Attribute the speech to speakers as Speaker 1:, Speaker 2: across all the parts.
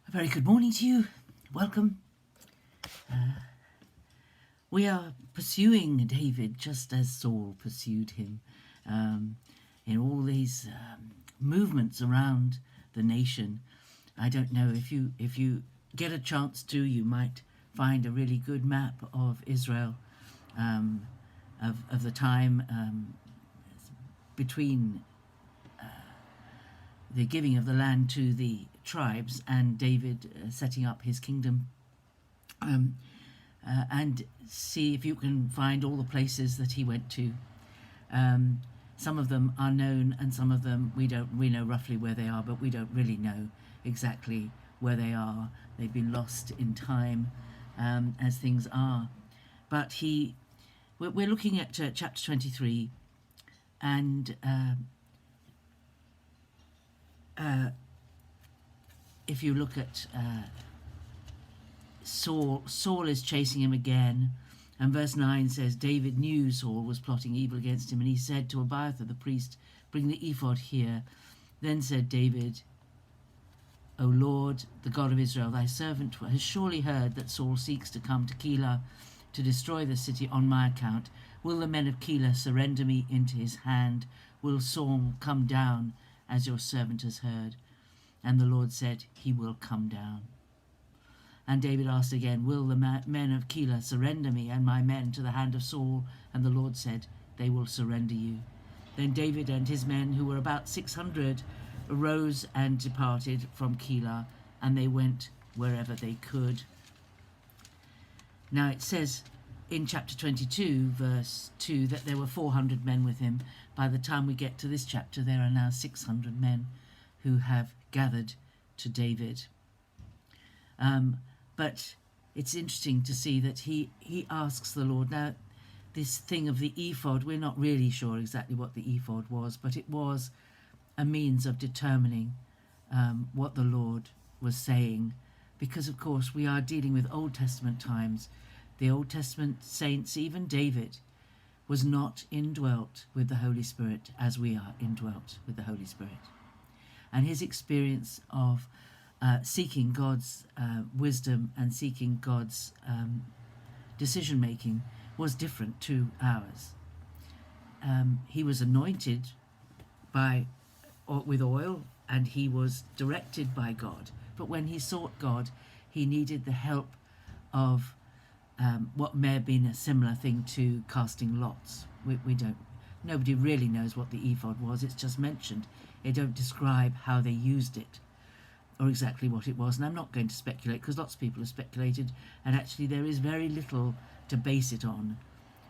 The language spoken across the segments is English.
Speaker 1: A very good morning to you. Welcome. We are pursuing David just as Saul pursued him in all these movements around the nation. I don't know if you get a chance to, you might find a really good map of Israel of the time between the giving of the land to the tribes and David setting up his kingdom. And see if you can find all the places that he went to. Some of them are known, and some of them we know roughly where they are, but we don't really know exactly where they are. They've been lost in time, as things are. But we're looking at chapter 23, and if you look at Saul is chasing him again, and verse 9 says, David knew Saul was plotting evil against him, and he said to Abiathar the priest, bring the ephod here. Then said David, O Lord, the God of Israel, thy servant has surely heard that Saul seeks to come to Keilah to destroy the city on my account. Will the men of Keilah surrender me into his hand? Will Saul come down as your servant has heard? And the Lord said, he will come down. And David asked again, will the men of Keilah surrender me and my men to the hand of Saul? And the Lord said, they will surrender you. Then David and his men, who were about 600, arose and departed from Keilah, and they went wherever they could. Now it says in chapter 22, verse 2, that there were 400 men with him. By the time we get to this chapter, there are now 600 men who have gathered to David. But it's interesting to see that he asks the Lord. Now, this thing of the ephod, we're not really sure exactly what the ephod was, but it was a means of determining what the Lord was saying. Because, of course, we are dealing with Old Testament times. The Old Testament saints, even David, was not indwelt with the Holy Spirit as we are indwelt with the Holy Spirit. And his experience of seeking God's wisdom and seeking God's decision-making was different to ours. He was anointed with oil, and he was directed by God. But when he sought God, he needed the help of what may have been a similar thing to casting lots. Nobody really knows what the ephod was. It's just mentioned. They don't describe how they used it or exactly what it was, and I'm not going to speculate because lots of people have speculated, and actually there is very little to base it on,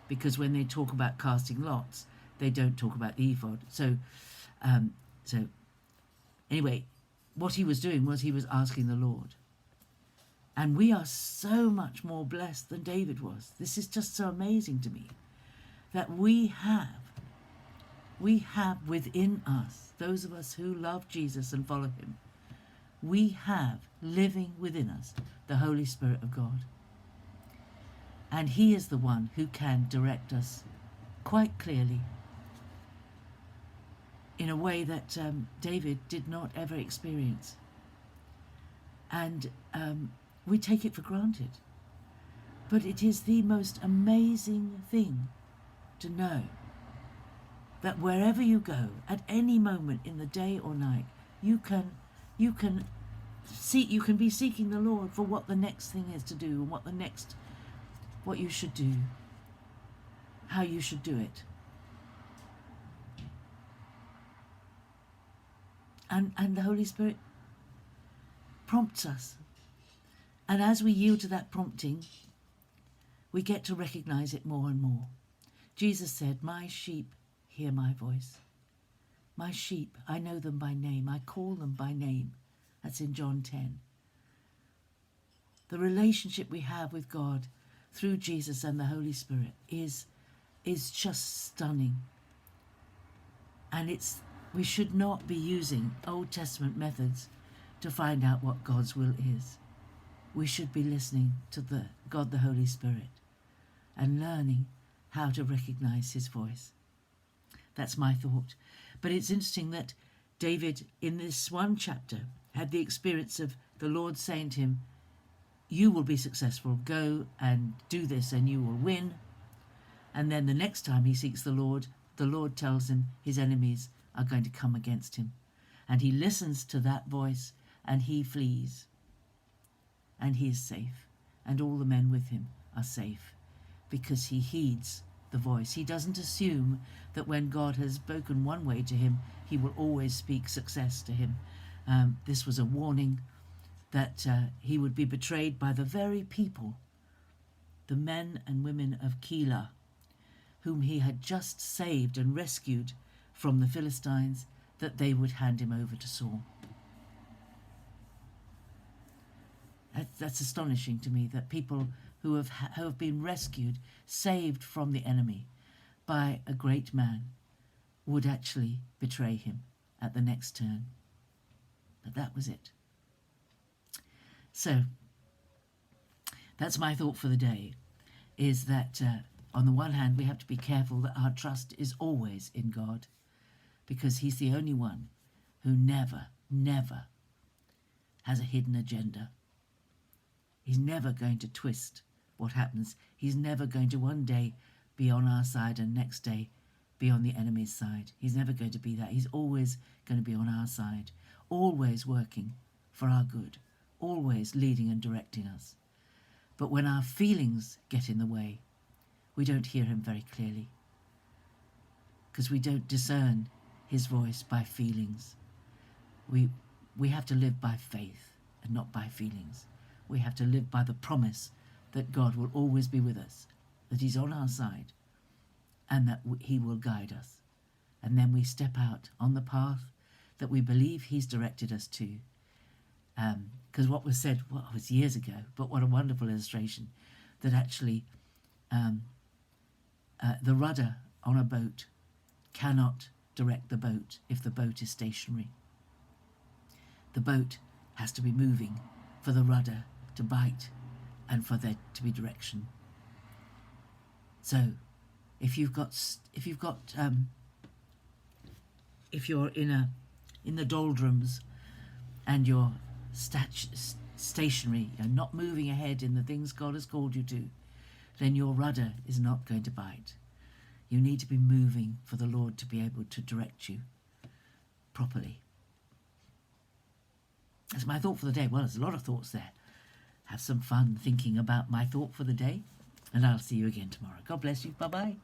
Speaker 1: because when they talk about casting lots, they don't talk about the ephod. So anyway, what he was doing was he was asking the Lord. And we are so much more blessed than David was. This is just so amazing to me, that we have within us, those of us who love Jesus and follow him, we have living within us the Holy Spirit of God. And he is the one who can direct us quite clearly in a way that David did not ever experience. And we take it for granted. But it is the most amazing thing to know that wherever you go, at any moment in the day or night, you can be seeking the Lord for what the next thing is to do, and what you should do, how you should do it. And the Holy Spirit prompts us. And as we yield to that prompting, we get to recognize it more and more. Jesus said, my sheep hear my voice. My sheep, I know them by name. I call them by name. That's in John 10. The relationship we have with God through Jesus and the Holy Spirit is just stunning. And we should not be using Old Testament methods to find out what God's will is. We should be listening to God the Holy Spirit and learning how to recognize his voice. That's my thought. But it's interesting that David, in this one chapter, had the experience of the Lord saying to him, you will be successful, go and do this and you will win. And then the next time he seeks the Lord tells him his enemies are going to come against him. And he listens to that voice and he flees. And he is safe. And all the men with him are safe because he heeds the voice. He doesn't assume that when God has spoken one way to him, he will always speak success to him. This was a warning that he would be betrayed by the very people, the men and women of Keilah, whom he had just saved and rescued from the Philistines, that they would hand him over to Saul. That's astonishing to me, that people who have been rescued, saved from the enemy by a great man, would actually betray him at the next turn. But that was it. So, that's my thought for the day, is that on the one hand, we have to be careful that our trust is always in God, because he's the only one who never has a hidden agenda. He's never going to twist what happens. He's never going to one day be on our side and next day be on the enemy's side. He's never going to be that. He's always going to be on our side, always working for our good, always leading and directing us. But when our feelings get in the way, we don't hear him very clearly, because we don't discern his voice by feelings. We have to live by faith and not by feelings. We have to live by the promise that God will always be with us, that he's on our side, and that he will guide us. And then we step out on the path that we believe he's directed us to. Because what was said, well, it was years ago, but what a wonderful illustration, that actually the rudder on a boat cannot direct the boat if the boat is stationary. The boat has to be moving for the rudder to bite and for there to be direction. So if you're in the doldrums and you're stationary, you're not moving ahead in the things God has called you to, then your rudder is not going to bite. You need to be moving for the Lord to be able to direct you properly. That's my thought for the day. Well, there's a lot of thoughts there. Have some fun thinking about my thought for the day, and I'll see you again tomorrow. God bless you. Bye-bye.